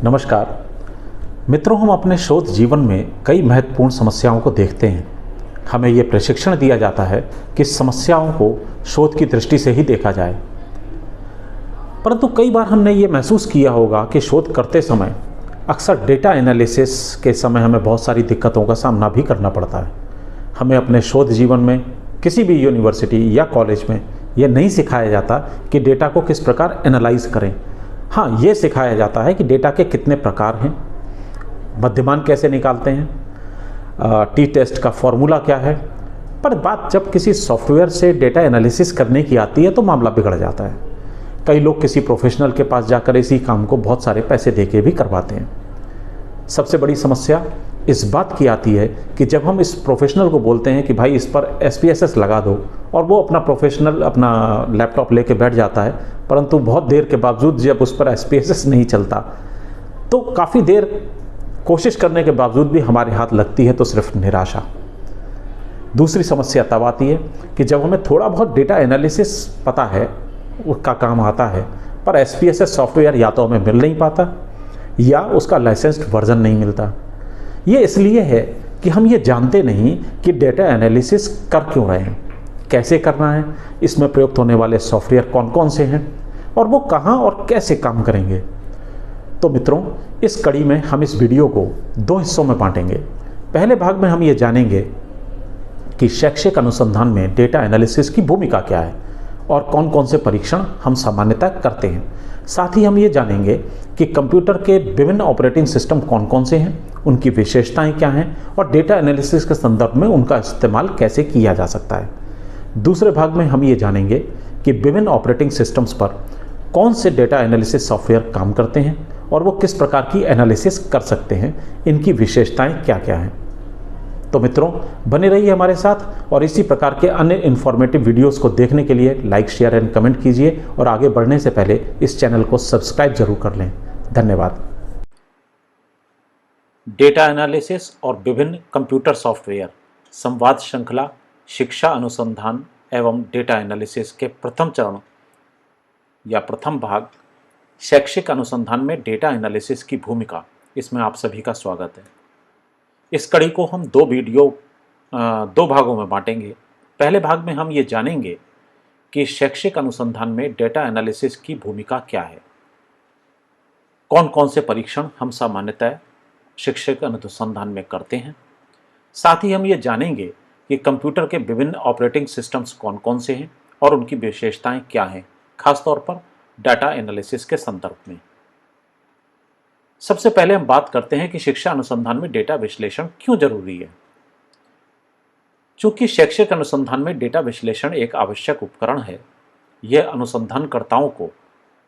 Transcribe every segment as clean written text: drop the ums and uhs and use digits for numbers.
नमस्कार मित्रों, हम अपने शोध जीवन में कई महत्वपूर्ण समस्याओं को देखते हैं। हमें ये प्रशिक्षण दिया जाता है कि समस्याओं को शोध की दृष्टि से ही देखा जाए, परंतु कई बार हमने ये महसूस किया होगा कि शोध करते समय अक्सर डेटा एनालिसिस के समय हमें बहुत सारी दिक्कतों का सामना भी करना पड़ता है। हमें अपने शोध जीवन में किसी भी यूनिवर्सिटी या कॉलेज में यह नहीं सिखाया जाता कि डेटा को किस प्रकार एनालाइज करें। हाँ, ये सिखाया जाता है कि डेटा के कितने प्रकार हैं, मध्यमान कैसे निकालते हैं, टी टेस्ट का फॉर्मूला क्या है। पर बात जब किसी सॉफ्टवेयर से डेटा एनालिसिस करने की आती है तो मामला बिगड़ जाता है। कई लोग किसी प्रोफेशनल के पास जाकर इसी काम को बहुत सारे पैसे देके भी करवाते हैं। सबसे बड़ी समस्या इस बात की आती है कि जब हम इस प्रोफेशनल को बोलते हैं कि भाई इस पर SPSS लगा दो, और वो अपना प्रोफेशनल अपना लैपटॉप लेके बैठ जाता है, परंतु बहुत देर के बावजूद जब उस पर SPSS नहीं चलता तो काफ़ी देर कोशिश करने के बावजूद भी हमारे हाथ लगती है तो सिर्फ निराशा। दूसरी समस्या तब आती है कि जब हमें थोड़ा बहुत डेटा एनालिसिस पता है, उसका काम आता है, पर SPSS सॉफ्टवेयर या तो हमें मिल नहीं पाता या उसका लाइसेंस्ड वर्जन नहीं मिलता। ये इसलिए है कि हम ये जानते नहीं कि डेटा एनालिसिस कर क्यों रहे हैं, कैसे करना है, इसमें प्रयुक्त होने वाले सॉफ्टवेयर कौन कौन से हैं और वो कहाँ और कैसे काम करेंगे। तो मित्रों, इस कड़ी में हम इस वीडियो को 2 हिस्सों में बांटेंगे। पहले भाग में हम ये जानेंगे कि शैक्षिक अनुसंधान में डेटा एनालिसिस की भूमिका क्या है और कौन कौन से परीक्षण हम सामान्यतः करते हैं। साथ ही हम ये जानेंगे कि कंप्यूटर के विभिन्न ऑपरेटिंग सिस्टम कौन कौन से हैं, उनकी विशेषताएं क्या हैं और डेटा एनालिसिस के संदर्भ में उनका इस्तेमाल कैसे किया जा सकता है। दूसरे भाग में हम ये जानेंगे कि विभिन्न ऑपरेटिंग सिस्टम्स पर कौन से डेटा एनालिसिस सॉफ्टवेयर काम करते हैं और वो किस प्रकार की एनालिसिस कर सकते हैं, इनकी विशेषताएं क्या क्या हैं। तो मित्रों, बने रहिए हमारे साथ और इसी प्रकार के अन्य इन्फॉर्मेटिव वीडियोस को देखने के लिए लाइक, शेयर एंड कमेंट कीजिए और आगे बढ़ने से पहले इस चैनल को सब्सक्राइब जरूर कर लें। धन्यवाद। डेटा एनालिसिस और विभिन्न कंप्यूटर सॉफ्टवेयर संवाद श्रृंखला शिक्षा अनुसंधान एवं डेटा एनालिसिस के प्रथम चरण या प्रथम भाग शैक्षिक अनुसंधान में डेटा एनालिसिस की भूमिका, इसमें आप सभी का स्वागत है। इस कड़ी को हम 2 भागों में बांटेंगे। पहले भाग में हम ये जानेंगे कि शैक्षिक अनुसंधान में डेटा एनालिसिस की भूमिका क्या है, कौन कौन से परीक्षण हम सामान्यतः शैक्षिक अनुसंधान में करते हैं। साथ ही हम ये जानेंगे कि कंप्यूटर के विभिन्न ऑपरेटिंग सिस्टम्स कौन कौन से हैं और उनकी विशेषताएं क्या हैं, खासतौर पर डाटा एनालिसिस के संदर्भ में। सबसे पहले हम बात करते हैं कि शिक्षा अनुसंधान में डेटा विश्लेषण क्यों जरूरी है। चूंकि शैक्षिक अनुसंधान में डेटा विश्लेषण एक आवश्यक उपकरण है, यह अनुसंधानकर्ताओं को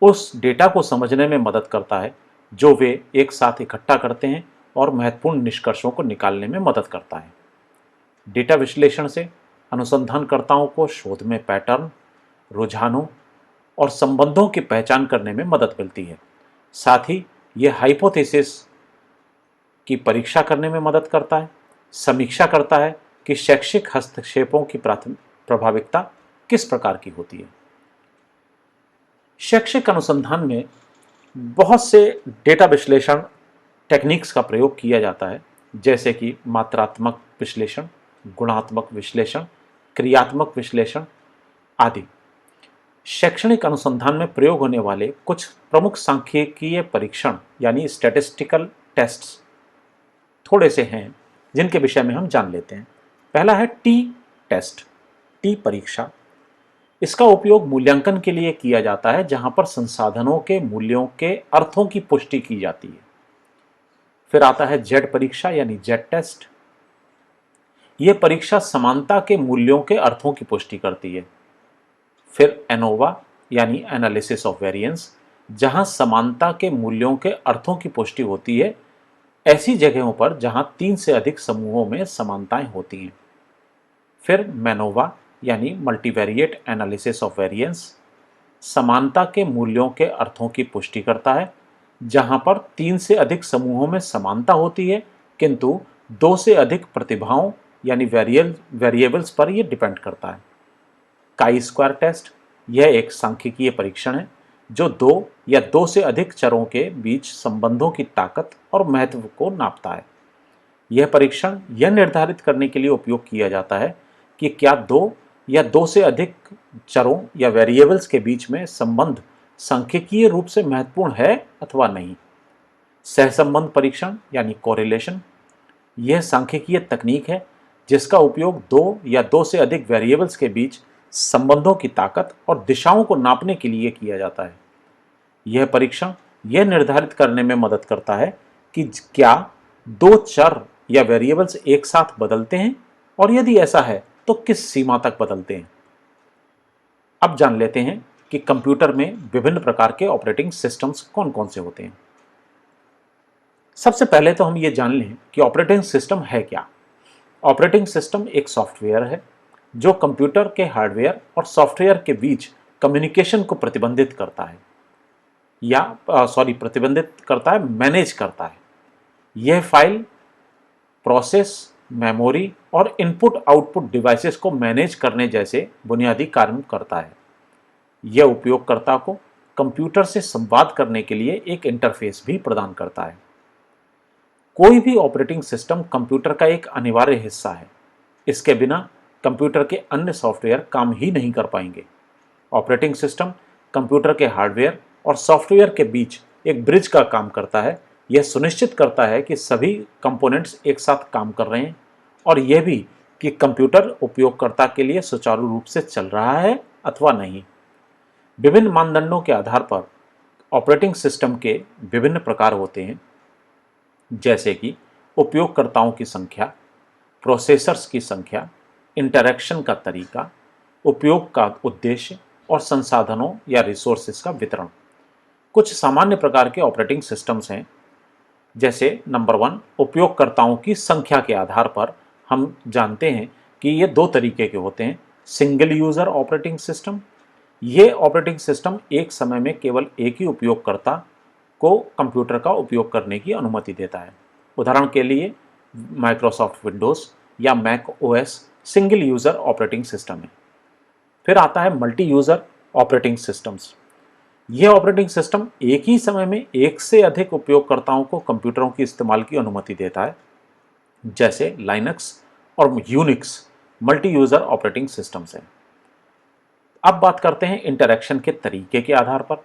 उस डेटा को समझने में मदद करता है जो वे एक साथ इकट्ठा करते हैं और महत्वपूर्ण निष्कर्षों को निकालने में मदद करता है। डेटा विश्लेषण से अनुसंधानकर्ताओं को शोध में पैटर्न, रुझानों और संबंधों की पहचान करने में मदद मिलती है। साथ ही यह हाइपोथेसिस की परीक्षा करने में मदद करता है, समीक्षा करता है कि शैक्षिक हस्तक्षेपों की प्रभाविकता किस प्रकार की होती है। शैक्षिक अनुसंधान में बहुत से डेटा विश्लेषण टेक्निक्स का प्रयोग किया जाता है, जैसे कि मात्रात्मक विश्लेषण, गुणात्मक विश्लेषण, क्रियात्मक विश्लेषण आदि। शैक्षणिक अनुसंधान में प्रयोग होने वाले कुछ प्रमुख सांख्यिकीय परीक्षण यानी स्टैटिस्टिकल टेस्ट्स थोड़े से हैं, जिनके विषय में हम जान लेते हैं। पहला है टी टेस्ट, टी परीक्षा। इसका उपयोग मूल्यांकन के लिए किया जाता है, जहां पर संसाधनों के मूल्यों के अर्थों की पुष्टि की जाती है। फिर आता है जेड परीक्षा यानी जेड टेस्ट। यह परीक्षा समानता के मूल्यों के अर्थों की पुष्टि करती है। फिर एनोवा यानी एनालिसिस ऑफ वेरिएंस, जहां समानता के मूल्यों के अर्थों की पुष्टि होती है ऐसी जगहों पर जहां 3 से अधिक समूहों में समानताएं होती हैं। फिर मैनोवा यानी मल्टीवेरिएट एनालिसिस ऑफ वेरिएंस, समानता के मूल्यों के अर्थों की पुष्टि करता है जहां पर 3 से अधिक समूहों में समानता होती है, किंतु 2 से अधिक प्रतिभाओं यानी वेरिएबल्स पर यह डिपेंड करता है। काई स्क्वायर टेस्ट, यह एक सांख्यिकीय परीक्षण है जो दो या दो से अधिक चरों के बीच संबंधों की ताकत और महत्व को नापता है। यह परीक्षण यह निर्धारित करने के लिए उपयोग किया जाता है कि क्या दो या दो से अधिक चरों या वेरिएबल्स के बीच में संबंध सांख्यिकीय रूप से महत्वपूर्ण है अथवा नहीं। सहसंबंध परीक्षण यानी कोरिलेशन, यह सांख्यिकीय तकनीक है जिसका उपयोग दो या दो से अधिक वेरिएबल्स के बीच संबंधों की ताकत और दिशाओं को नापने के लिए किया जाता है। यह परीक्षण यह निर्धारित करने में मदद करता है कि क्या दो चर या वेरिएबल्स एक साथ बदलते हैं और यदि ऐसा है तो किस सीमा तक बदलते हैं। अब जान लेते हैं कि कंप्यूटर में विभिन्न प्रकार के ऑपरेटिंग सिस्टम्स कौन कौन से होते हैं। सबसे पहले तो हम ये जान लें कि ऑपरेटिंग सिस्टम है क्या। ऑपरेटिंग सिस्टम एक सॉफ्टवेयर है जो कंप्यूटर के हार्डवेयर और सॉफ्टवेयर के बीच कम्युनिकेशन को प्रतिबंधित करता है मैनेज करता है। यह फाइल, प्रोसेस, मेमोरी और इनपुट आउटपुट डिवाइसेस को मैनेज करने जैसे बुनियादी कार्य करता है। यह उपयोगकर्ता को कंप्यूटर से संवाद करने के लिए एक इंटरफेस भी प्रदान करता है। कोई भी ऑपरेटिंग सिस्टम कंप्यूटर का एक अनिवार्य हिस्सा है। इसके बिना कंप्यूटर के अन्य सॉफ्टवेयर काम ही नहीं कर पाएंगे। ऑपरेटिंग सिस्टम कंप्यूटर के हार्डवेयर और सॉफ्टवेयर के बीच एक ब्रिज का काम करता है। यह सुनिश्चित करता है कि सभी कंपोनेंट्स एक साथ काम कर रहे हैं और यह भी कि कंप्यूटर उपयोगकर्ता के लिए सुचारू रूप से चल रहा है अथवा नहीं। विभिन्न मानदंडों के आधार पर ऑपरेटिंग सिस्टम के विभिन्न प्रकार होते हैं, जैसे कि उपयोगकर्ताओं की संख्या, प्रोसेसर्स की संख्या, इंटरैक्शन का तरीका, उपयोग का उद्देश्य और संसाधनों या रिसोर्सेज का वितरण। कुछ सामान्य प्रकार के ऑपरेटिंग सिस्टम्स हैं, जैसे नंबर 1, उपयोगकर्ताओं की संख्या के आधार पर हम जानते हैं कि ये दो तरीके के होते हैं। सिंगल यूज़र ऑपरेटिंग सिस्टम, ये ऑपरेटिंग सिस्टम एक समय में केवल एक ही उपयोगकर्ता को कंप्यूटर का उपयोग करने की अनुमति देता है। उदाहरण के लिए माइक्रोसॉफ्ट विंडोज़ या Mac OS single user operating system है। फिर आता है मल्टी यूज़र ऑपरेटिंग सिस्टम्स। यह ऑपरेटिंग सिस्टम एक ही समय में एक से अधिक उपयोगकर्ताओं को कंप्यूटरों की इस्तेमाल की अनुमति देता है, जैसे लाइनक्स और Unix multi user operating systems हैं। अब बात करते हैं इंटरैक्शन के तरीके के आधार पर,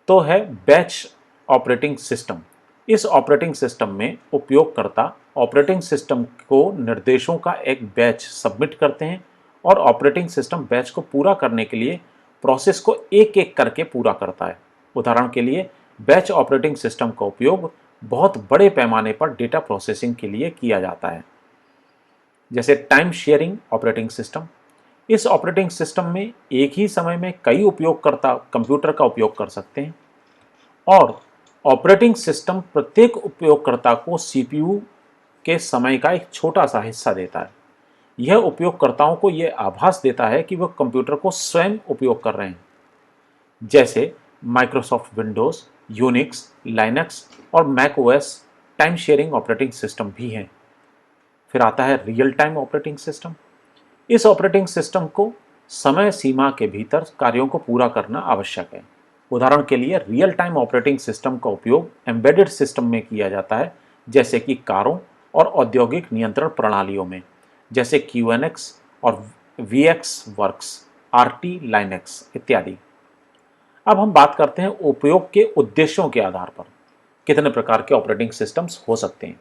तो है बैच ऑपरेटिंग सिस्टम। इस ऑपरेटिंग सिस्टम में उपयोगकर्ता ऑपरेटिंग सिस्टम को निर्देशों का एक बैच सबमिट करते हैं और ऑपरेटिंग सिस्टम बैच को पूरा करने के लिए प्रोसेस को एक एक करके पूरा करता है। उदाहरण के लिए बैच ऑपरेटिंग सिस्टम का उपयोग बहुत बड़े पैमाने पर डेटा प्रोसेसिंग के लिए किया जाता है, जैसे टाइम शेयरिंग ऑपरेटिंग सिस्टम। इस ऑपरेटिंग सिस्टम में एक ही समय में कई उपयोगकर्ता कंप्यूटर का उपयोग कर सकते हैं और ऑपरेटिंग सिस्टम प्रत्येक उपयोगकर्ता को सीपीयू के समय का एक छोटा सा हिस्सा देता है। यह उपयोगकर्ताओं को यह आभास देता है कि वह कंप्यूटर को स्वयं उपयोग कर रहे हैं, जैसे माइक्रोसॉफ्ट विंडोज़, यूनिक्स, लाइनक्स और Mac OS time sharing operating system भी हैं। फिर आता है रियल टाइम ऑपरेटिंग सिस्टम। इस ऑपरेटिंग सिस्टम को समय सीमा के भीतर कार्यों को पूरा करना आवश्यक है। उदाहरण के लिए रियल टाइम ऑपरेटिंग सिस्टम का उपयोग एम्बेडेड सिस्टम में किया जाता है, जैसे कि कारों और औद्योगिक नियंत्रण प्रणालियों में, जैसे QNX और VxWorks, RT Linux इत्यादि। अब हम बात करते हैं उपयोग के उद्देश्यों के आधार पर कितने प्रकार के ऑपरेटिंग सिस्टम्स हो सकते हैं।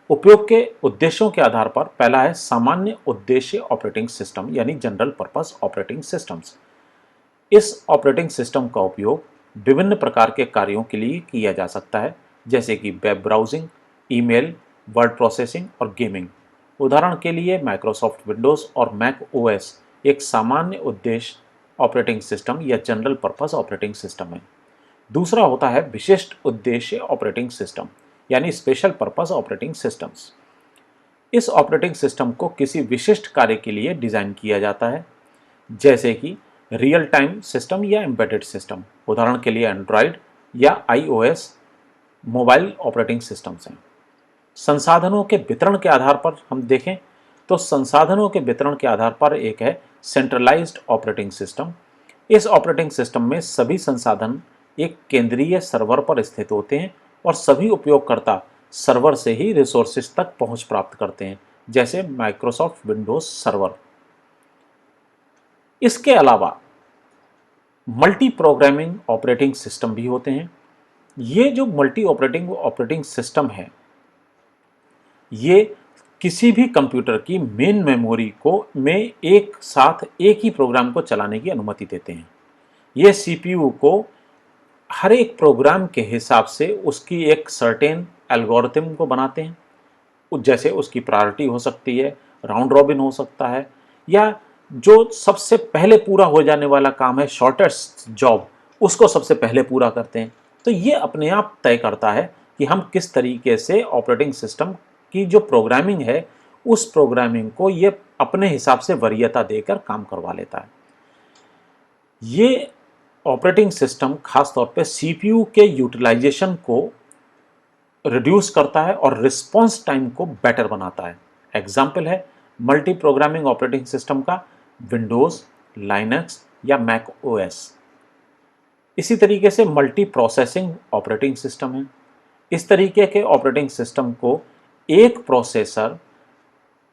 उपयोग के उद्देश्यों के आधार पर पहला है सामान्य उद्देश्य ऑपरेटिंग सिस्टम यानी जनरल पर्पस ऑपरेटिंग सिस्टम्स। इस ऑपरेटिंग सिस्टम का उपयोग विभिन्न प्रकार के कार्यों के लिए किया जा सकता है, जैसे कि web browsing, email, word processing और गेमिंग। उदाहरण के लिए माइक्रोसॉफ्ट विंडोज़ और मैक ओएस एक सामान्य उद्देश्य ऑपरेटिंग सिस्टम या जनरल पर्पस ऑपरेटिंग सिस्टम है। दूसरा होता है विशिष्ट उद्देश्य ऑपरेटिंग सिस्टम यानी स्पेशल पर्पस ऑपरेटिंग सिस्टम्स। इस ऑपरेटिंग सिस्टम को किसी विशिष्ट कार्य के लिए डिज़ाइन किया जाता है, जैसे कि रियल टाइम सिस्टम या एम्बेडेड सिस्टम। उदाहरण के लिए एंड्रॉयड या iOS मोबाइल ऑपरेटिंग सिस्टम्स हैं। संसाधनों के वितरण के आधार पर हम देखें तो संसाधनों के वितरण के आधार पर एक है सेंट्रलाइज्ड ऑपरेटिंग सिस्टम। इस ऑपरेटिंग सिस्टम में सभी संसाधन एक केंद्रीय सर्वर पर स्थित होते हैं और सभी उपयोगकर्ता सर्वर से ही रिसोर्सेज तक पहुंच प्राप्त करते हैं, जैसे माइक्रोसॉफ्ट विंडोज सर्वर। इसके अलावा मल्टी प्रोग्रामिंग ऑपरेटिंग सिस्टम भी होते हैं। ये जो मल्टी ऑपरेटिंग सिस्टम है, ये किसी भी कंप्यूटर की मेन मेमोरी को में एक साथ एक ही प्रोग्राम को चलाने की अनुमति देते हैं। ये सीपीयू को हर एक प्रोग्राम के हिसाब से उसकी एक सर्टेन एल्गोरिथम को बनाते हैं, जैसे उसकी प्रायोरिटी हो सकती है, राउंड रॉबिन हो सकता है, या जो सबसे पहले पूरा हो जाने वाला काम है, शॉर्टेस्ट जॉब, उसको सबसे पहले पूरा करते हैं। तो ये अपने आप तय करता है कि हम किस तरीके से ऑपरेटिंग सिस्टम की जो प्रोग्रामिंग है, उस प्रोग्रामिंग को ये अपने हिसाब से वरीयता देकर काम करवा लेता है। ये ऑपरेटिंग सिस्टम खासतौर पे सीपीयू के यूटिलाइजेशन को रिड्यूस करता है और रिस्पॉन्स टाइम को बेटर बनाता है। एग्जाम्पल है मल्टी प्रोग्रामिंग ऑपरेटिंग सिस्टम का विंडोज, लाइनक्स या मैक ओएस। इसी तरीके से मल्टी प्रोसेसिंग ऑपरेटिंग सिस्टम है। इस तरीके के ऑपरेटिंग सिस्टम को एक प्रोसेसर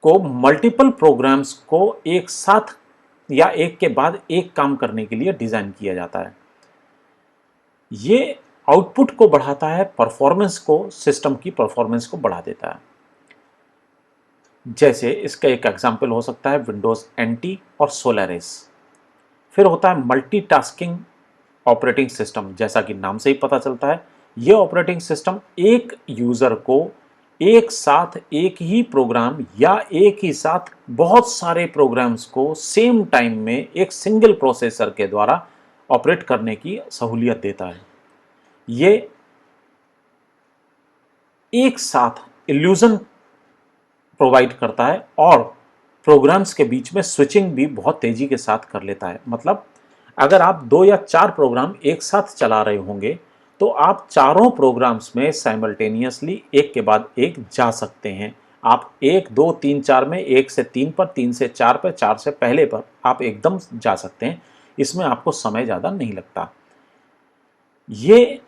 को मल्टीपल प्रोग्राम्स को एक साथ या एक के बाद एक काम करने के लिए डिजाइन किया जाता है। ये आउटपुट को बढ़ाता है, परफॉर्मेंस को, सिस्टम की परफॉर्मेंस को बढ़ा देता है। जैसे इसका एक एग्जांपल हो सकता है विंडोज एनटी और सोलारिस। फिर होता है मल्टीटास्किंग ऑपरेटिंग सिस्टम। जैसा कि नाम से ही पता चलता है, यह ऑपरेटिंग सिस्टम एक यूजर को एक साथ एक ही प्रोग्राम या एक ही साथ बहुत सारे प्रोग्राम्स को सेम टाइम में एक सिंगल प्रोसेसर के द्वारा ऑपरेट करने की सहूलियत देता है। ये एक साथ इल्यूजन प्रोवाइड करता है और प्रोग्राम्स के बीच में स्विचिंग भी बहुत तेजी के साथ कर लेता है। मतलब अगर आप 2 या 4 प्रोग्राम एक साथ चला रहे होंगे तो आप चारों प्रोग्राम्स में साइमल्टेनियसली एक के बाद एक जा सकते हैं। आप 1, 2, 3, 4 में 1 से 3 पर, 3 से 4 पर, 4 से पहले पर आप एकदम जा सकते हैं। इसमें आपको समय ज़्यादा नहीं लगता। ये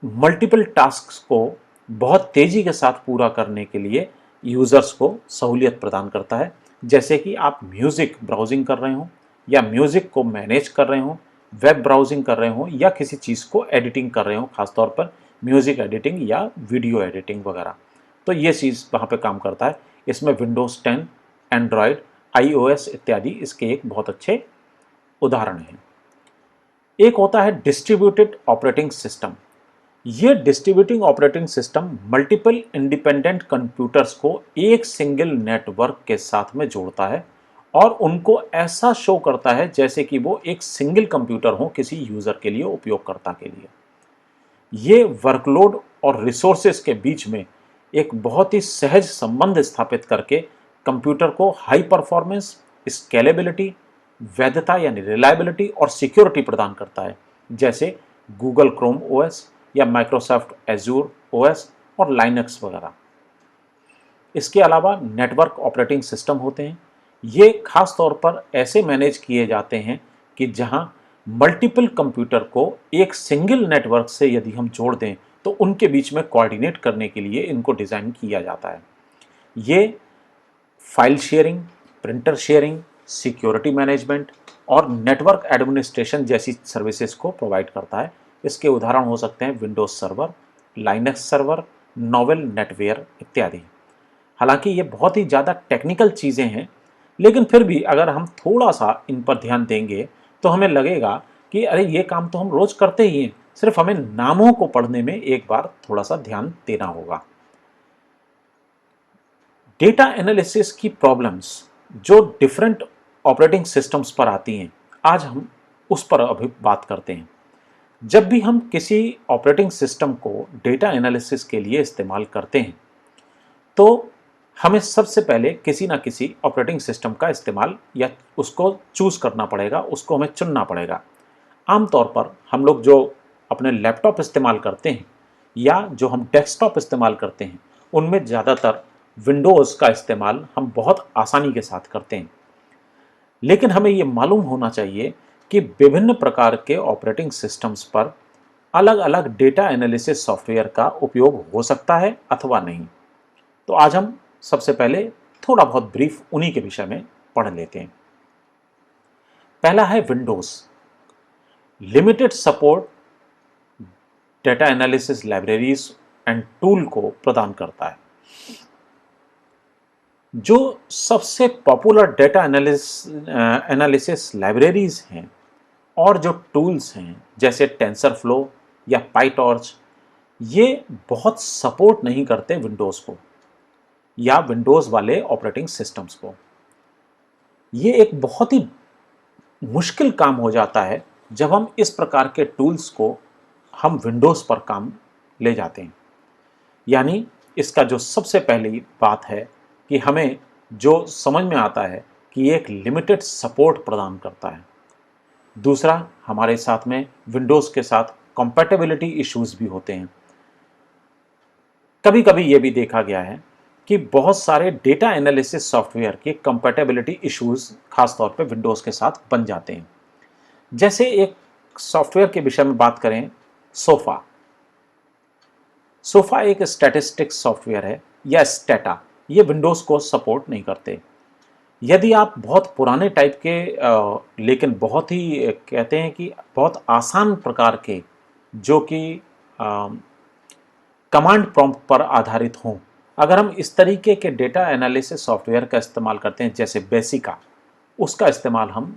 मल्टीपल टास्क्स को बहुत तेज़ी के साथ पूरा करने के लिए यूज़र्स को सहूलियत प्रदान करता है। जैसे कि आप म्यूज़िक ब्राउजिंग कर रहे हो या म्यूज़िक को मैनेज कर रहे हो, वेब ब्राउजिंग कर रहे हो या किसी चीज़ को एडिटिंग कर रहे हो, खासतौर पर म्यूज़िक एडिटिंग या वीडियो एडिटिंग वगैरह, तो ये चीज़ वहाँ पे काम करता है। इसमें विंडोज़ 10, एंड्रॉयड, iOS इत्यादि इसके एक बहुत अच्छे उदाहरण हैं। एक होता है डिस्ट्रीब्यूटेड ऑपरेटिंग सिस्टम। ये distributing operating system multiple independent computers को एक सिंगल नेटवर्क के साथ में जोड़ता है और उनको ऐसा शो करता है जैसे कि वो एक सिंगल कंप्यूटर हो किसी यूजर के लिए, उपयोगकर्ता के लिए। ये वर्कलोड और रिसोर्सेज के बीच में एक बहुत ही सहज संबंध स्थापित करके कंप्यूटर को हाई परफॉर्मेंस, स्केलेबिलिटी, वैधता यानी रिलायबिलिटी और सिक्योरिटी प्रदान करता है, जैसे गूगल क्रोम ओएस या माइक्रोसॉफ्ट एजूर ओएस और लाइनक्स वगैरह। इसके अलावा नेटवर्क ऑपरेटिंग सिस्टम होते हैं। ये खास तौर पर ऐसे मैनेज किए जाते हैं कि जहां मल्टीपल कंप्यूटर को एक सिंगल नेटवर्क से यदि हम जोड़ दें तो उनके बीच में कोऑर्डिनेट करने के लिए इनको डिज़ाइन किया जाता है। ये file sharing, printer sharing, security management और नेटवर्क एडमिनिस्ट्रेशन जैसी सर्विसेज को प्रोवाइड करता है। इसके उदाहरण हो सकते हैं Windows server, Linux server, Novell NetWare इत्यादि। हालांकि ये बहुत ही ज़्यादा टेक्निकल चीज़ें हैं, लेकिन फिर भी अगर हम थोड़ा सा इन पर ध्यान देंगे तो हमें लगेगा कि अरे ये काम तो हम रोज़ करते ही हैं, सिर्फ हमें नामों को पढ़ने में एक बार थोड़ा सा ध्यान देना होगा। डेटा एनालिसिस की प्रॉब्लम्स जो डिफरेंट ऑपरेटिंग सिस्टम्स पर आती हैं, आज हम उस पर अभी बात करते हैं। जब भी हम किसी ऑपरेटिंग सिस्टम को डेटा एनालिसिस के लिए इस्तेमाल करते हैं तो हमें सबसे पहले किसी ना किसी ऑपरेटिंग सिस्टम का इस्तेमाल या उसको चूज़ करना पड़ेगा, उसको हमें चुनना पड़ेगा। आमतौर पर हम लोग जो अपने लैपटॉप इस्तेमाल करते हैं या जो हम डेस्कटॉप इस्तेमाल करते हैं, उनमें ज़्यादातर विंडोज़ का इस्तेमाल हम बहुत आसानी के साथ करते हैं। लेकिन हमें ये मालूम होना चाहिए कि विभिन्न प्रकार के ऑपरेटिंग सिस्टम्स पर अलग अलग डेटा एनालिसिस सॉफ्टवेयर का उपयोग हो सकता है अथवा नहीं। तो आज हम सबसे पहले थोड़ा बहुत ब्रीफ उन्हीं के विषय में पढ़ लेते हैं। पहला है Windows. Limited support data analysis libraries and tool को प्रदान करता है। जो सबसे पॉपुलर डेटा एनालिसिस लाइब्रेरीज हैं और जो टूल्स हैं जैसे टेंसरफ्लो या पाइटॉर्च, ये बहुत सपोर्ट नहीं करते विंडोज़ को या विंडोज़ वाले ऑपरेटिंग सिस्टम्स को। ये एक बहुत ही मुश्किल काम हो जाता है जब हम इस प्रकार के टूल्स को हम विंडोज़ पर काम ले जाते हैं। यानी इसका जो सबसे पहली बात है कि हमें जो समझ में आता है कि ये एक लिमिटेड सपोर्ट प्रदान करता है। दूसरा, हमारे साथ में विंडोज़ के साथ कंपैटिबिलिटी इश्यूज भी होते हैं। कभी कभी ये भी देखा गया है कि बहुत सारे डेटा एनालिसिस सॉफ्टवेयर के कंपैटिबिलिटी इश्यूज खासतौर पे विंडोज़ के साथ बन जाते हैं। जैसे एक सॉफ्टवेयर के विषय में बात करें, सोफा एक स्टैटिस्टिक्स सॉफ्टवेयर है या स्टेटा, ये विंडोज़ को सपोर्ट नहीं करते। यदि आप बहुत पुराने टाइप के लेकिन बहुत ही कहते हैं कि बहुत आसान प्रकार के जो कि कमांड प्रॉम्प्ट पर आधारित हों, अगर हम इस तरीके के डेटा एनालिसिस सॉफ्टवेयर का इस्तेमाल करते हैं जैसे बेसिका, उसका इस्तेमाल हम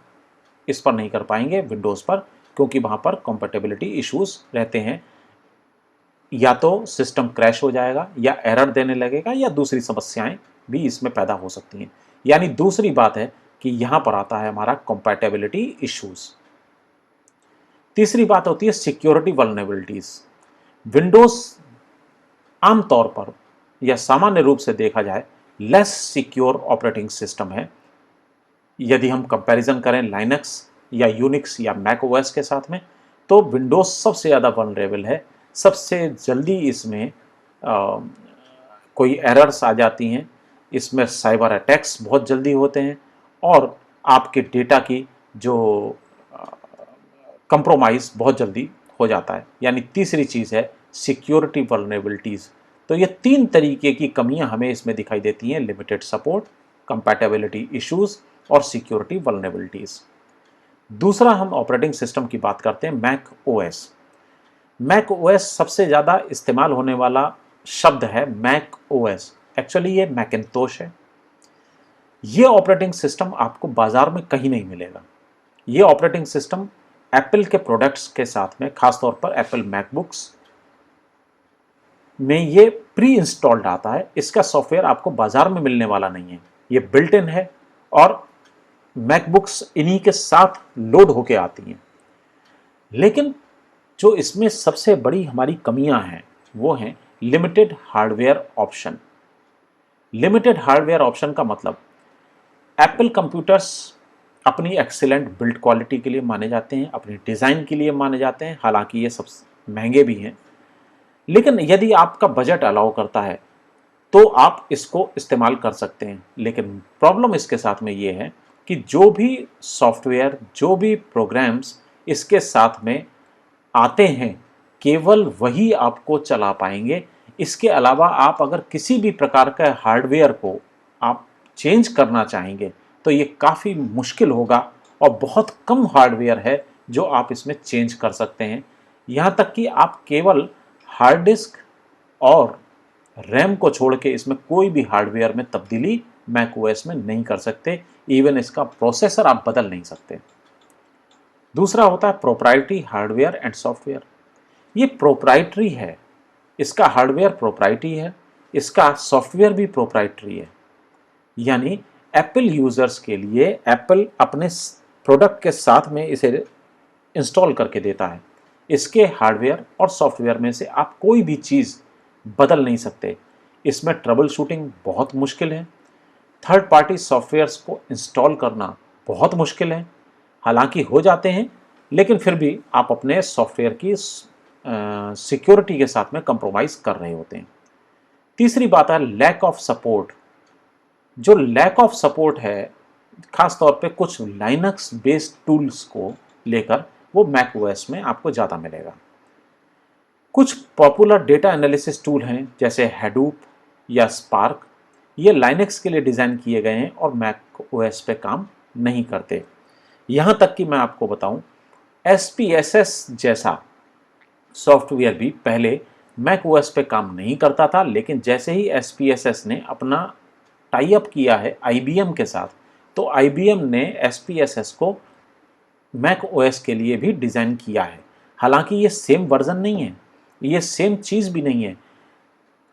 इस पर नहीं कर पाएंगे विंडोज़ पर, क्योंकि वहाँ पर कंपैटिबिलिटी इश्यूज रहते हैं। या तो सिस्टम क्रैश हो जाएगा या एरर देने लगेगा या दूसरी समस्याएं भी इसमें पैदा हो सकती हैं। यानी दूसरी बात है कि यहाँ पर आता है हमारा कंपैटिबिलिटी इश्यूज। तीसरी बात होती है सिक्योरिटी वल्नरेबिलिटीज। विंडोज़ आमतौर पर या सामान्य रूप से देखा जाए लेस सिक्योर ऑपरेटिंग सिस्टम है। यदि हम कंपैरिजन करें लाइनक्स या यूनिक्स या मैक ओएस के साथ में, तो विंडोज़ सबसे ज़्यादा वल्नरेबल है। सबसे जल्दी इसमें कोई एरर्स आ जाती हैं, इसमें साइबर अटैक्स बहुत जल्दी होते हैं और आपके डेटा की जो कंप्रोमाइज़ बहुत जल्दी हो जाता है। यानी तीसरी चीज़ है सिक्योरिटी वल्नरेबिलिटीज़। तो ये तीन तरीके की कमियां हमें इसमें दिखाई देती हैं: लिमिटेड सपोर्ट, कंपैटिबिलिटी इश्यूज और सिक्योरिटी वल्नरेबिलिटीज़। दूसरा, हम ऑपरेटिंग सिस्टम की बात करते हैं, मैक ओएस। मैक ओएस सबसे ज़्यादा इस्तेमाल होने वाला शब्द है मैक ओएस। एक्चुअली ये मैकिन्टोश है। ये ऑपरेटिंग सिस्टम आपको बाज़ार में कहीं नहीं मिलेगा। ये ऑपरेटिंग सिस्टम एप्पल के प्रोडक्ट्स के साथ में, खासतौर पर एप्पल मैकबुक्स में ये प्री इंस्टॉल्ड आता है। इसका सॉफ्टवेयर आपको बाज़ार में मिलने वाला नहीं है, ये बिल्ट इन है और मैकबुक्स इन्हीं के साथ लोड होके आती हैं। लेकिन जो इसमें सबसे बड़ी हमारी कमियां हैं वो हैं limited hardware option. Limited hardware option का मतलब, एप्पल कंप्यूटर्स अपनी एक्सीलेंट बिल्ड क्वालिटी के लिए माने जाते हैं, अपनी डिज़ाइन के लिए माने जाते हैं, हालांकि ये सब महंगे भी हैं। लेकिन यदि आपका बजट अलाउ करता है तो आप इसको इस्तेमाल कर सकते हैं। लेकिन प्रॉब्लम इसके साथ में ये है कि जो भी सॉफ्टवेयर, जो भी प्रोग्राम्स इसके साथ में आते हैं, केवल वही आपको चला पाएंगे। इसके अलावा आप अगर किसी भी प्रकार का हार्डवेयर को आप चेंज करना चाहेंगे तो ये काफ़ी मुश्किल होगा और बहुत कम हार्डवेयर है जो आप इसमें चेंज कर सकते हैं। यहाँ तक कि आप केवल हार्ड डिस्क और रैम को छोड़ के इसमें कोई भी हार्डवेयर में तब्दीली मैक ओएस में नहीं कर सकते। इवन इसका प्रोसेसर आप बदल नहीं सकते। दूसरा होता है प्रोप्राइटरी हार्डवेयर एंड सॉफ्टवेयर। ये प्रोप्राइटरी है, इसका हार्डवेयर प्रोप्राइटरी है, इसका सॉफ्टवेयर भी प्रोप्राइटरी है। यानी एप्पल यूज़र्स के लिए एप्पल अपने प्रोडक्ट के साथ में इसे इंस्टॉल करके देता है। इसके हार्डवेयर और सॉफ्टवेयर में से आप कोई भी चीज़ बदल नहीं सकते। इसमें ट्रबल शूटिंग बहुत मुश्किल है। थर्ड पार्टी सॉफ्टवेयर्स को इंस्टॉल करना बहुत मुश्किल है। हालांकि हो जाते हैं, लेकिन फिर भी आप अपने सॉफ्टवेयर की सिक्योरिटी के साथ में कंप्रोमाइज़ कर रहे होते हैं। तीसरी बात है लैक ऑफ सपोर्ट। जो लैक ऑफ सपोर्ट है, ख़ास तौर पे कुछ लाइनक्स बेस्ड टूल्स को लेकर वो मैक ओएस में आपको ज़्यादा मिलेगा। कुछ पॉपुलर डेटा एनालिसिस टूल हैं जैसे हैडूप या स्पार्क, ये लाइनक्स के लिए डिज़ाइन किए गए हैं और मैक ओएस पे काम नहीं करते। यहाँ तक कि मैं आपको बताऊँ, SPSS जैसा सॉफ्टवेयर भी पहले मैक ओएस पे काम नहीं करता था, लेकिन जैसे ही SPSS ने अपना टाई अप किया है IBM के साथ, तो IBM ने SPSS को मैक ओएस के लिए भी डिज़ाइन किया है। हालांकि ये सेम वर्जन नहीं है, ये सेम चीज़ भी नहीं है।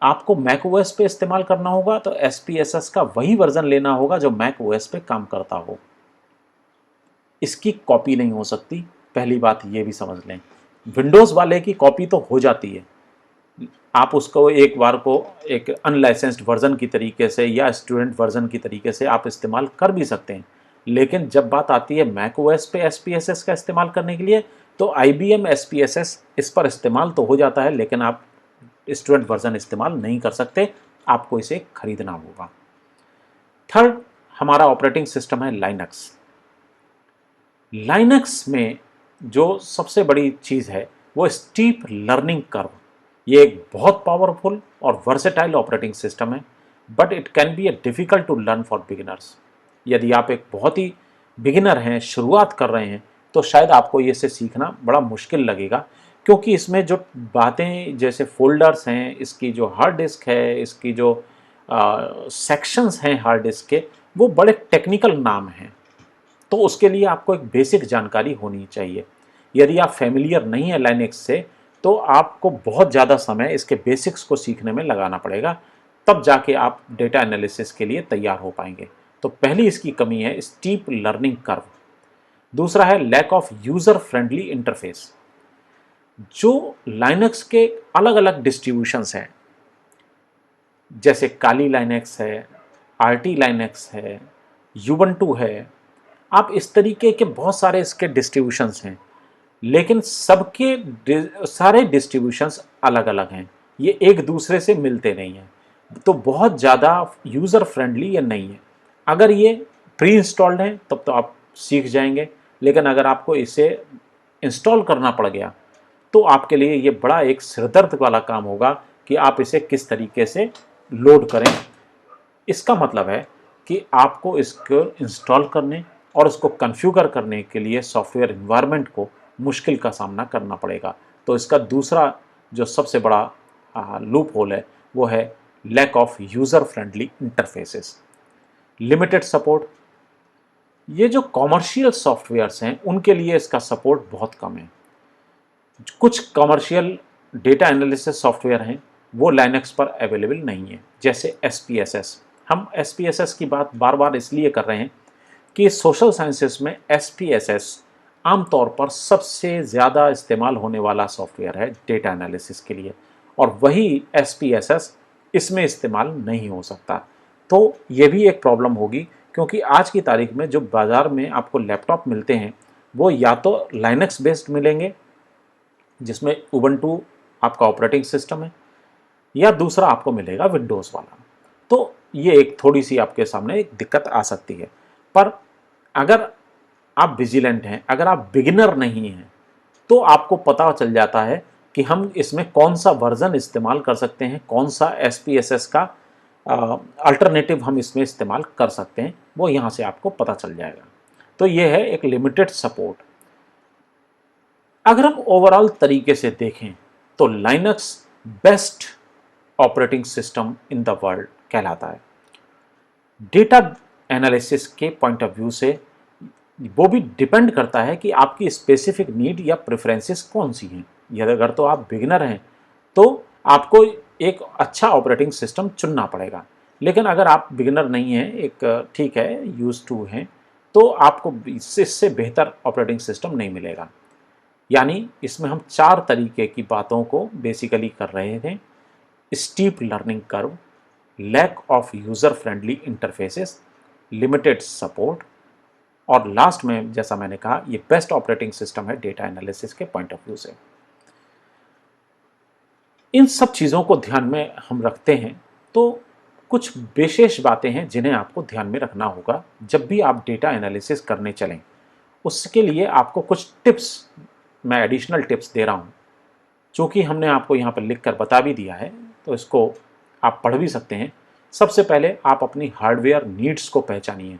आपको मैक ओएस पे इस्तेमाल करना होगा तो SPSS का वही वर्जन लेना होगा जो मैक ओएस पे काम करता हो। इसकी कॉपी नहीं हो सकती, पहली बात ये भी समझ लें। विंडोज़ वाले की कॉपी तो हो जाती है, आप उसको एक बार को एक अनलाइसेंस्ड वर्जन की तरीके से या स्टूडेंट वर्जन की तरीके से आप इस्तेमाल कर भी सकते हैं, लेकिन जब बात आती है मैक ओएस पे SPSS का इस्तेमाल करने के लिए, तो IBM SPSS इस पर इस्तेमाल तो हो जाता है, लेकिन आप स्टूडेंट वर्जन इस्तेमाल नहीं कर सकते, आपको इसे खरीदना होगा। थर्ड, हमारा ऑपरेटिंग सिस्टम है लाइनक्स। लाइनक्स में जो सबसे बड़ी चीज़ है वो स्टीप लर्निंग कर्व। ये एक बहुत पावरफुल और वर्सेटाइल ऑपरेटिंग सिस्टम है, but it can be a difficult to learn for beginners. यदि आप एक बहुत ही बिगिनर हैं, शुरुआत कर रहे हैं, तो शायद आपको ये से सीखना बड़ा मुश्किल लगेगा, क्योंकि इसमें जो बातें जैसे फोल्डर्स हैं, इसकी जो हार्ड डिस्क है, इसकी जो सेक्शंस हैं हार्ड डिस्क के, वो बड़े टेक्निकल नाम हैं। तो उसके लिए आपको एक बेसिक जानकारी होनी चाहिए। यदि आप फेमिलियर नहीं है लाइनक्स से, तो आपको बहुत ज़्यादा समय इसके बेसिक्स को सीखने में लगाना पड़ेगा, तब जाके आप डेटा एनालिसिस के लिए तैयार हो पाएंगे। तो पहली इसकी कमी है स्टीप लर्निंग कर्व। दूसरा है lack of user friendly interface. जो लाइनक्स के अलग अलग डिस्ट्रीब्यूशंस हैं, जैसे काली लाइनक्स है, आरटी लाइनक्स है, यूबंटू है, आप इस तरीके के बहुत सारे इसके डिस्ट्रीब्यूशंस हैं, लेकिन सबके सारे डिस्ट्रीब्यूशंस अलग अलग हैं, ये एक दूसरे से मिलते नहीं हैं, तो बहुत ज़्यादा यूज़र फ्रेंडली ये नहीं है। अगर ये प्री इंस्टॉल्ड है तब तो आप सीख जाएंगे, लेकिन अगर आपको इसे इंस्टॉल करना पड़ गया तो आपके लिए ये बड़ा एक सिरदर्द वाला काम होगा कि आप इसे किस तरीके से लोड करें। इसका मतलब है कि आपको इसको इंस्टॉल करने और उसको कॉन्फ़िगर करने के लिए सॉफ्टवेयर इन्वायरमेंट को मुश्किल का सामना करना पड़ेगा। तो इसका दूसरा जो सबसे बड़ा लूप होल है वो है lack of user friendly interfaces, limited support. ये जो कॉमर्शियल सॉफ्टवेयर्स हैं उनके लिए इसका सपोर्ट बहुत कम है। कुछ कॉमर्शियल डेटा एनालिसिस सॉफ्टवेयर हैं वो लाइनक्स पर अवेलेबल नहीं है, जैसे SPSS। हम SPSS की बात बार बार इसलिए कर रहे हैं कि सोशल साइंसेस में SPSS आमतौर पर सबसे ज़्यादा इस्तेमाल होने वाला सॉफ्टवेयर है डेटा एनालिसिस के लिए, और वही SPSS इसमें इस्तेमाल नहीं हो सकता। तो ये भी एक प्रॉब्लम होगी, क्योंकि आज की तारीख में जो बाज़ार में आपको लैपटॉप मिलते हैं वो या तो लाइनक्स बेस्ड मिलेंगे, जिसमें उबंटू आपका ऑपरेटिंग सिस्टम है, या दूसरा आपको मिलेगा विंडोज़ वाला। तो ये एक थोड़ी सी आपके सामने एक दिक्कत आ सकती है। पर अगर आप विजिलेंट हैं, अगर आप बिगिनर नहीं हैं, तो आपको पता चल जाता है कि हम इसमें कौन सा वर्जन इस्तेमाल कर सकते हैं, कौन सा SPSS का अल्टरनेटिव हम इसमें इस्तेमाल कर सकते हैं, वो यहाँ से आपको पता चल जाएगा। तो ये है एक लिमिटेड सपोर्ट। अगर हम ओवरऑल तरीके से देखें तो Linux best operating system in the world कहलाता है। डेटा एनालिसिस के पॉइंट ऑफ व्यू से वो भी डिपेंड करता है कि आपकी स्पेसिफिक नीड या प्रेफरेंसेस कौन सी हैं। यदि अगर तो आप बिगिनर हैं तो आपको एक अच्छा ऑपरेटिंग सिस्टम चुनना पड़ेगा, लेकिन अगर आप बिगिनर नहीं हैं, एक ठीक है यूज टू हैं, तो आपको इससे बेहतर ऑपरेटिंग सिस्टम नहीं मिलेगा। यानी इसमें हम 4 तरीके की बातों को बेसिकली कर रहे थे: steep learning curve, lack of user friendly interfaces, limited support, और लास्ट में जैसा मैंने कहा ये बेस्ट ऑपरेटिंग सिस्टम है डेटा एनालिसिस के पॉइंट ऑफ व्यू से। इन सब चीज़ों को ध्यान में हम रखते हैं तो कुछ विशेष बातें हैं जिन्हें आपको ध्यान में रखना होगा जब भी आप डेटा एनालिसिस करने चलें। उसके लिए आपको कुछ टिप्स, मैं एडिशनल टिप्स दे रहा हूँ। चूँकि हमने आपको यहाँ पर लिख कर बता भी दिया है तो इसको आप पढ़ भी सकते हैं। सबसे पहले आप अपनी हार्डवेयर नीड्स को पहचानिए।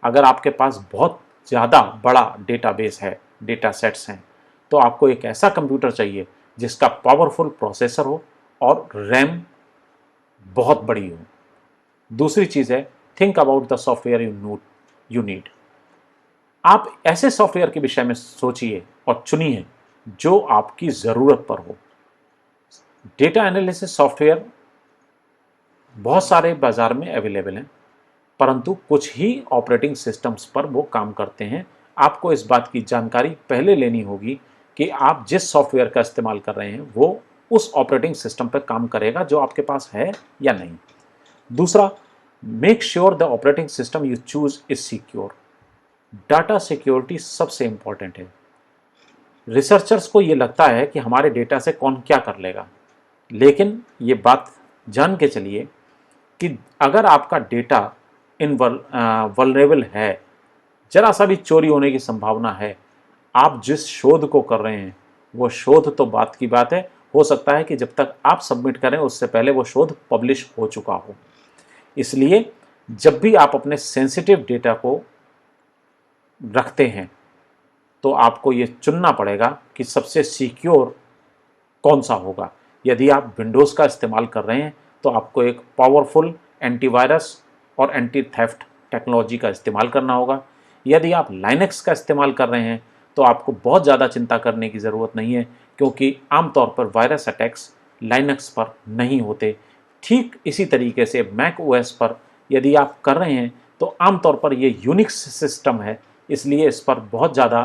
अगर आपके पास बहुत ज़्यादा बड़ा डेटाबेस है, डेटा सेट्स हैं, तो आपको एक ऐसा कंप्यूटर चाहिए जिसका पावरफुल प्रोसेसर हो और रैम बहुत बड़ी हो। दूसरी चीज़ है, think about the software you need. आप ऐसे सॉफ्टवेयर के विषय में सोचिए और चुनिए जो आपकी ज़रूरत पर हो। डेटा एनालिसिस सॉफ्टवेयर बहुत सारे बाज़ार में अवेलेबल हैं, परंतु कुछ ही ऑपरेटिंग सिस्टम्स पर वो काम करते हैं। आपको इस बात की जानकारी पहले लेनी होगी कि आप जिस सॉफ्टवेयर का इस्तेमाल कर रहे हैं वो उस ऑपरेटिंग सिस्टम पर काम करेगा जो आपके पास है या नहीं। दूसरा, make sure the operating system you choose is secure. Data security सबसे इंपॉर्टेंट है। रिसर्चर्स को ये लगता है कि हमारे डेटा से कौन क्या कर लेगा, लेकिन ये बात जान के चलिए कि अगर आपका डेटा वल्नरेबल है, जरा सा भी चोरी होने की संभावना है, आप जिस शोध को कर रहे हैं वो शोध तो बात की बात है, हो सकता है कि जब तक आप सबमिट करें उससे पहले वो शोध पब्लिश हो चुका हो। इसलिए जब भी आप अपने सेंसिटिव डेटा को रखते हैं तो आपको ये चुनना पड़ेगा कि सबसे सिक्योर कौन सा होगा। यदि आप विंडोज़ का इस्तेमाल कर रहे हैं तो आपको एक पावरफुल एंटीवायरस और एंटी थेफ्ट टेक्नोलॉजी का इस्तेमाल करना होगा। यदि आप लाइनक्स का इस्तेमाल कर रहे हैं तो आपको बहुत ज़्यादा चिंता करने की ज़रूरत नहीं है, क्योंकि आमतौर पर वायरस अटैक्स लाइनक्स पर नहीं होते। ठीक इसी तरीके से मैक ओएस पर यदि आप कर रहे हैं तो आमतौर पर ये यूनिक्स सिस्टम है, इसलिए इस पर बहुत ज़्यादा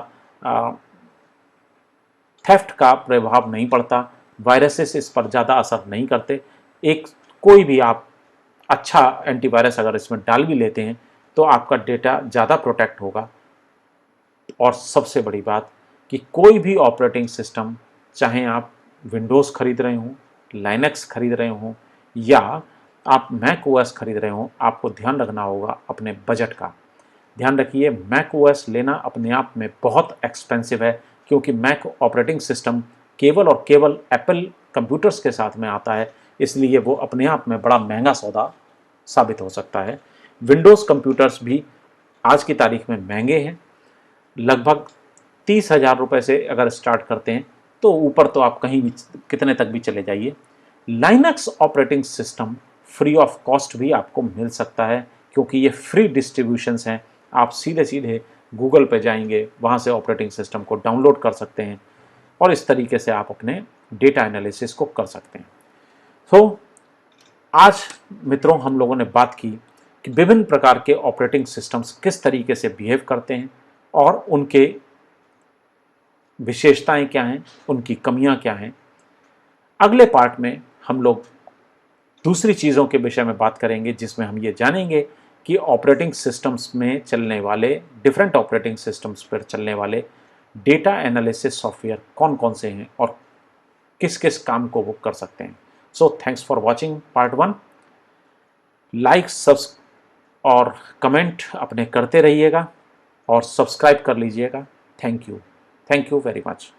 थेफ्ट का प्रभाव नहीं पड़ता, वायरसेस इस पर ज़्यादा असर नहीं करते। एक कोई भी आप अच्छा एंटीवायरस अगर इसमें डाल भी लेते हैं तो आपका डेटा ज़्यादा प्रोटेक्ट होगा। और सबसे बड़ी बात कि कोई भी ऑपरेटिंग सिस्टम, चाहे आप विंडोज़ खरीद रहे हों, लाइनक्स खरीद रहे हों या आप मैक ओएस खरीद रहे हों, आपको ध्यान रखना होगा अपने बजट का। ध्यान रखिए, मैक ओएस लेना अपने आप में बहुत एक्सपेंसिव है, क्योंकि मैक ऑपरेटिंग सिस्टम केवल और केवल एप्पल कंप्यूटर्स के साथ में आता है, इसलिए वो अपने आप में बड़ा महंगा सौदा साबित हो सकता है। विंडोज़ कंप्यूटर्स भी आज की तारीख में महंगे हैं, लगभग 30,000 रुपये से अगर स्टार्ट करते हैं तो ऊपर तो आप कहीं भी कितने तक भी चले जाइए। Linux operating system free of cost भी आपको मिल सकता है, क्योंकि ये फ्री डिस्ट्रीब्यूशंस हैं। आप सीधे सीधे गूगल पे जाएंगे, वहाँ से ऑपरेटिंग सिस्टम को डाउनलोड कर सकते हैं और इस तरीके से आप अपने डेटा एनालिसिस को कर सकते हैं। तो आज मित्रों हम लोगों ने बात की कि विभिन्न प्रकार के ऑपरेटिंग सिस्टम्स किस तरीके से बिहेव करते हैं और उनके विशेषताएं क्या हैं, उनकी कमियां क्या हैं। अगले पार्ट में हम लोग दूसरी चीज़ों के विषय में बात करेंगे, जिसमें हम ये जानेंगे कि ऑपरेटिंग सिस्टम्स में चलने वाले, डिफरेंट ऑपरेटिंग सिस्टम्स पर चलने वाले डेटा एनालिसिस सॉफ्टवेयर कौन कौन से हैं और किस किस काम को वो कर सकते हैं। So thanks for watching part 1। Like, subscribe और कमेंट अपने करते रहिएगा और सब्सक्राइब कर लीजिएगा। Thank you very much.